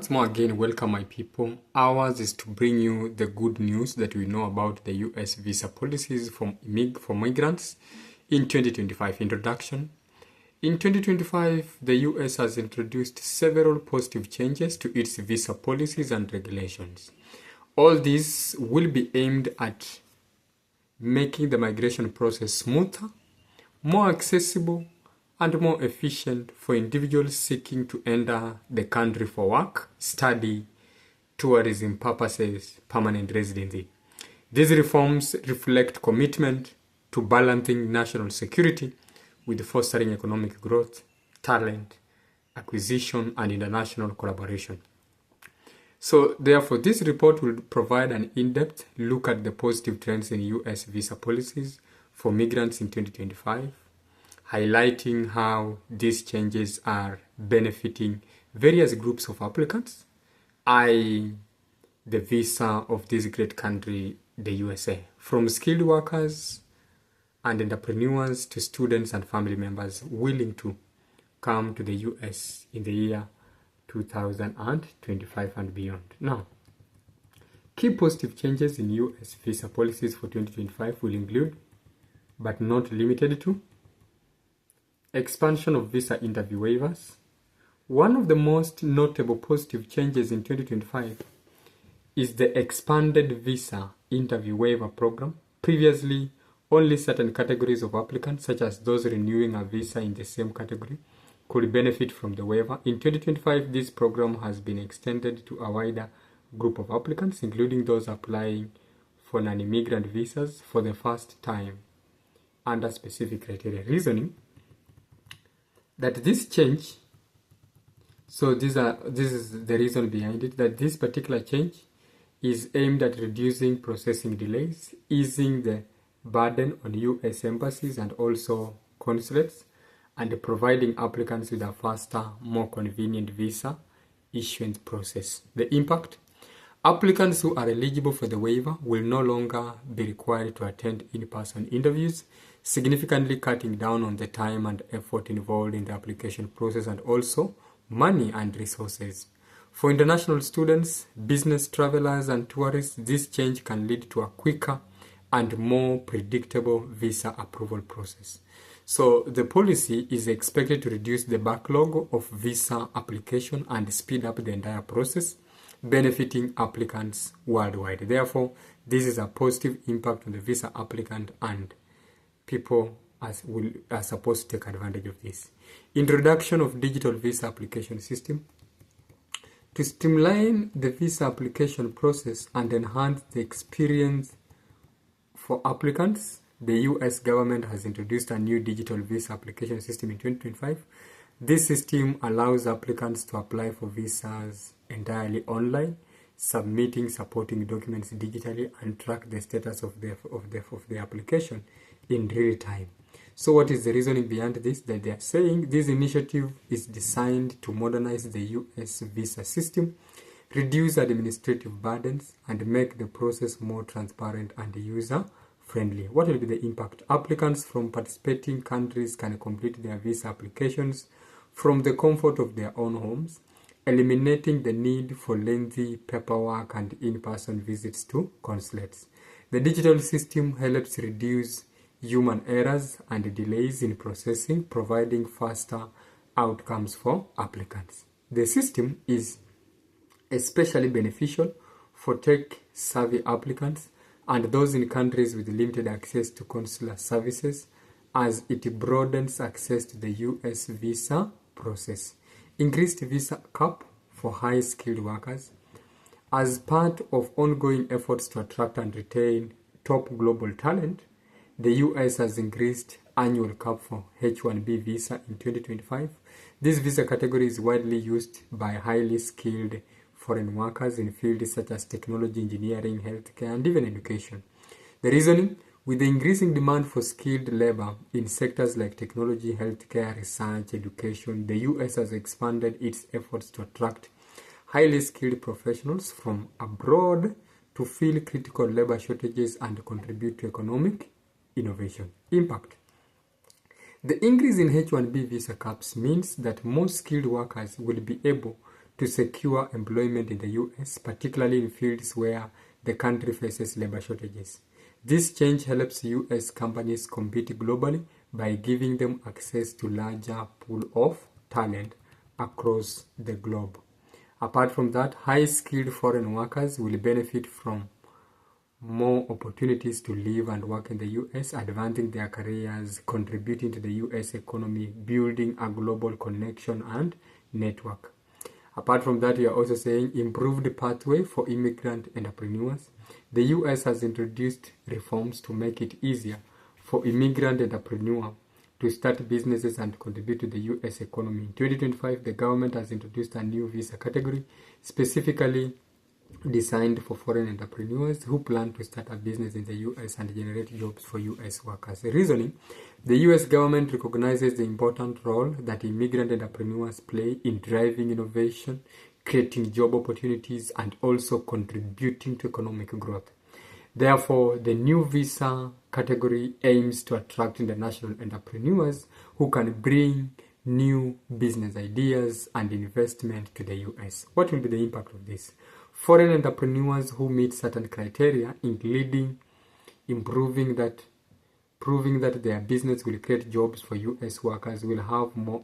Once more again, welcome my people. Ours is to bring you the good news that we know about the U.S. visa policies for migrants in 2025. Introduction. In 2025, the U.S. has introduced several positive changes to its visa policies and regulations. All these will be aimed at making the migration process smoother, more accessible, and more efficient for individuals seeking to enter the country for work, study, tourism purposes, permanent residency. These reforms reflect commitment to balancing national security with fostering economic growth, talent, acquisition, and international collaboration. So, therefore, this report will provide an in-depth look at the positive trends in U.S. visa policies for migrants in 2025, highlighting how these changes are benefiting various groups of applicants, i.e. the visa of this great country, the U.S.A., from skilled workers and entrepreneurs to students and family members willing to come to the U.S. in the year 2025 and beyond. Now, key positive changes in U.S. visa policies for 2025 will include, but not limited to, expansion of visa interview waivers. One of the most notable positive changes in 2025 is the expanded visa interview waiver program. Previously, only certain categories of applicants, such as those renewing a visa in the same category, could benefit from the waiver. In 2025, this program has been extended to a wider group of applicants, including those applying for non-immigrant visas for the first time under specific criteria. Reasoning that this change, so this is the reason behind it, that this particular change is aimed at reducing processing delays, easing the burden on U.S. embassies and also consulates, and providing applicants with a faster, more convenient visa issuance process. The impact: applicants who are eligible for the waiver will no longer be required to attend in-person interviews, significantly cutting down on the time and effort involved in the application process and also money and resources. For international students, business travelers, and tourists, this change can lead to a quicker and more predictable visa approval process. So the policy is expected to reduce the backlog of visa application and speed up the entire process, benefiting applicants worldwide. Therefore, this is a positive impact on the visa applicant, and people are supposed to take advantage of this. Introduction of digital visa application system. To streamline the visa application process and enhance the experience for applicants, the U.S. government has introduced a new digital visa application system in 2025. This system allows applicants to apply for visas entirely online, submitting supporting documents digitally, and track the status of the application in real time. So what is the reasoning behind this? That they are saying this initiative is designed to modernize the U.S. visa system, reduce administrative burdens, and make the process more transparent and user-friendly. What will be the impact? Applicants from participating countries can complete their visa applications from the comfort of their own homes, eliminating the need for lengthy paperwork and in-person visits to consulates. The digital system helps reduce human errors and delays in processing, providing faster outcomes for applicants. The system is especially beneficial for tech-savvy applicants and those in countries with limited access to consular services, as it broadens access to the U.S. visa process. Increased visa cap for high-skilled workers. As part of ongoing efforts to attract and retain top global talent, the U.S. has increased annual cap for H-1B visa in 2025. This visa category is widely used by highly skilled foreign workers in fields such as technology, engineering, healthcare, and even education. The reasoning: with the increasing demand for skilled labor in sectors like technology, healthcare, research, education, the U.S. has expanded its efforts to attract highly skilled professionals from abroad to fill critical labor shortages and contribute to economic innovation. Impact: the increase in H-1B visa caps means that more skilled workers will be able to secure employment in the U.S., particularly in fields where the country faces labor shortages. This change helps U.S. companies compete globally by giving them access to larger pool of talent across the globe. Apart from that, high-skilled foreign workers will benefit from more opportunities to live and work in the U.S., advancing their careers, contributing to the U.S. economy, building a global connection and network. Apart from that, we are also saying improved pathway for immigrant entrepreneurs. The U.S. has introduced reforms to make it easier for immigrant entrepreneurs to start businesses and contribute to the U.S. economy. In 2025, the government has introduced a new visa category specifically designed for foreign entrepreneurs who plan to start a business in the U.S. and generate jobs for U.S. workers. Reasoning: the U.S. government recognizes the important role that immigrant entrepreneurs play in driving innovation, creating job opportunities, and also contributing to economic growth. Therefore, the new visa category aims to attract international entrepreneurs who can bring new business ideas and investment to the U.S. What will be the impact of this? Foreign entrepreneurs who meet certain criteria, including proving that their business will create jobs for U.S. workers, will have more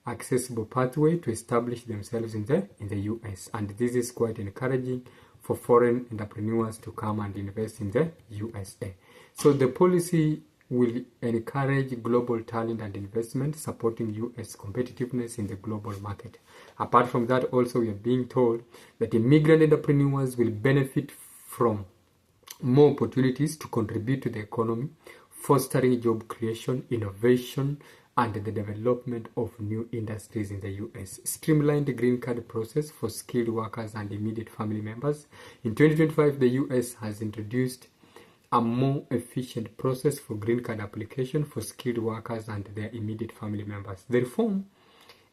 accessible pathway to establish themselves in the U.S. And this is quite encouraging for foreign entrepreneurs to come and invest in the U.S.A. So the policy will encourage global talent and investment, supporting U.S. competitiveness in the global market. Apart from that, also we are being told that immigrant entrepreneurs will benefit from more opportunities to contribute to the economy, fostering job creation, innovation, and the development of new industries in the U.S. Streamlined green card process for skilled workers and immediate family members. In 2025, the U.S. has introduced a more efficient process for green card application for skilled workers and their immediate family members. The reform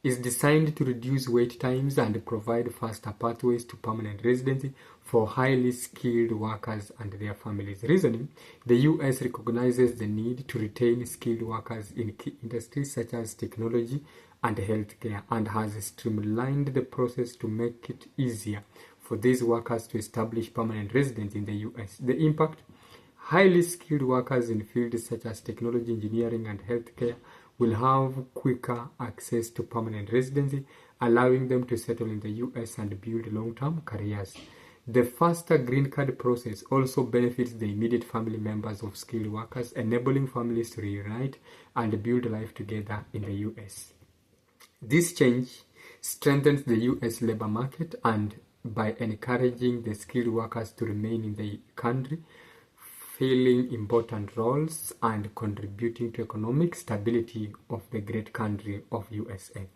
is designed to reduce wait times and provide faster pathways to permanent residency for highly skilled workers and their families. Reasoning: the U.S. recognizes the need to retain skilled workers in key industries such as technology and healthcare, and has streamlined the process to make it easier for these workers to establish permanent residence in the U.S. The impact: highly skilled workers in fields such as technology, engineering, and healthcare will have quicker access to permanent residency, allowing them to settle in the U.S. and build long-term careers. The faster green card process also benefits the immediate family members of skilled workers, enabling families to reunite and build life together in the U.S. This change strengthens the U.S. labor market and by encouraging the skilled workers to remain in the country, filling important roles and contributing to economic stability of the great country of U.S.A.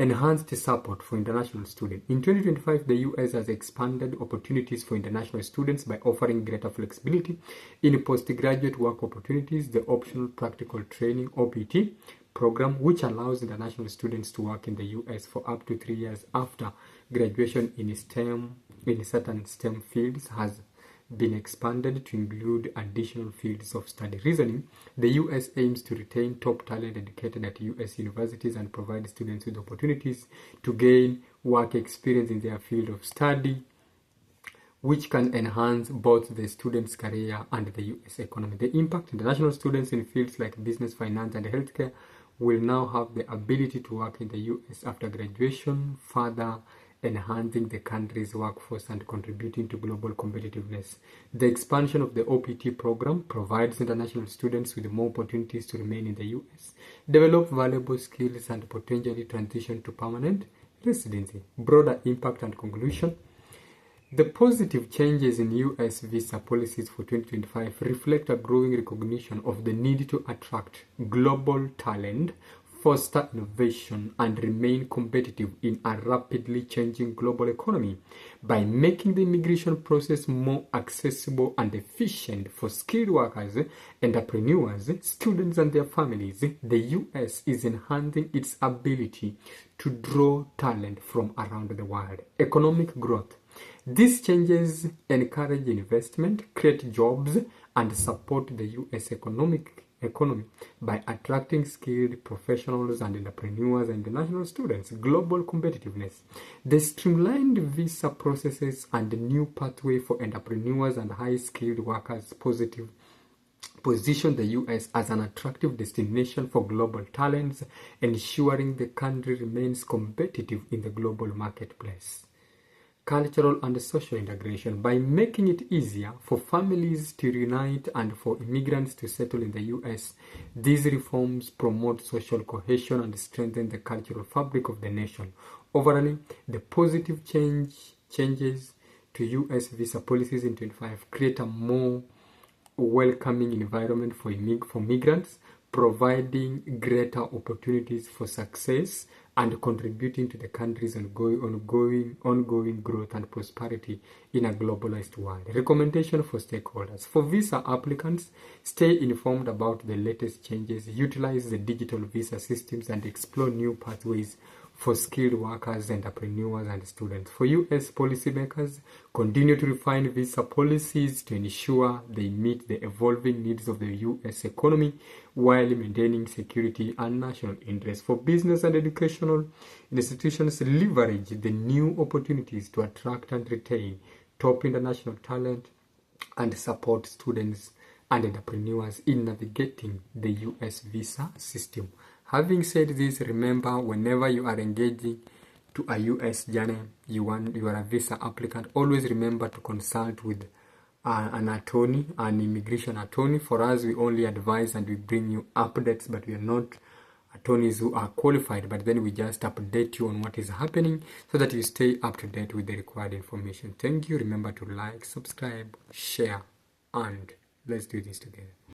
Enhanced support for international students. In 2025, the U.S. has expanded opportunities for international students by offering greater flexibility in postgraduate work opportunities. The optional practical training OPT program, which allows international students to work in the U.S. for up to 3 years after graduation in certain STEM fields, has been expanded to include additional fields of study. Reasoning: the U.S. aims to retain top talent educated at U.S. universities and provide students with opportunities to gain work experience in their field of study, which can enhance both the student's career and the U.S. economy. The impact: international students in fields like business, finance, and healthcare will now have the ability to work in the U.S. after graduation, further enhancing the country's workforce and contributing to global competitiveness. The expansion of the OPT program provides international students with more opportunities to remain in the U.S., develop valuable skills, and potentially transition to permanent residency. Broader impact and conclusion: the positive changes in U.S. visa policies for 2025 reflect a growing recognition of the need to attract global talent, foster innovation, and remain competitive in a rapidly changing global economy. By making the immigration process more accessible and efficient for skilled workers, entrepreneurs, students, and their families, the U.S. is enhancing its ability to draw talent from around the world. Economic growth: these changes encourage investment, create jobs, and support the U.S. economic economy by attracting skilled professionals and entrepreneurs and international students. Global competitiveness. The streamlined visa processes and the new pathway for entrepreneurs and high-skilled workers position the U.S. as an attractive destination for global talents, ensuring the country remains competitive in the global marketplace. Cultural and social integration. By making it easier for families to reunite and for immigrants to settle in the U.S., these reforms promote social cohesion and strengthen the cultural fabric of the nation. Overall, the positive changes to U.S. visa policies in 2025 create a more welcoming environment for migrants, providing greater opportunities for success and contributing to the country's ongoing growth and prosperity in a globalized world. Recommendation for stakeholders. For visa applicants, stay informed about the latest changes, utilize the digital visa systems, and explore new pathways for skilled workers, entrepreneurs, and students. For U.S. policymakers, continue to refine visa policies to ensure they meet the evolving needs of the U.S. economy while maintaining security and national interest. For business and educational institutions, leverage the new opportunities to attract and retain top international talent and support students and entrepreneurs in navigating the U.S. visa system. Having said this, remember, whenever you are engaging to a U.S. journey, you are a visa applicant, always remember to consult with an attorney, an immigration attorney. For us, we only advise and we bring you updates, but we are not attorneys who are qualified, but then we just update you on what is happening so that you stay up to date with the required information. Thank you. Remember to like, subscribe, share, and let's do this together.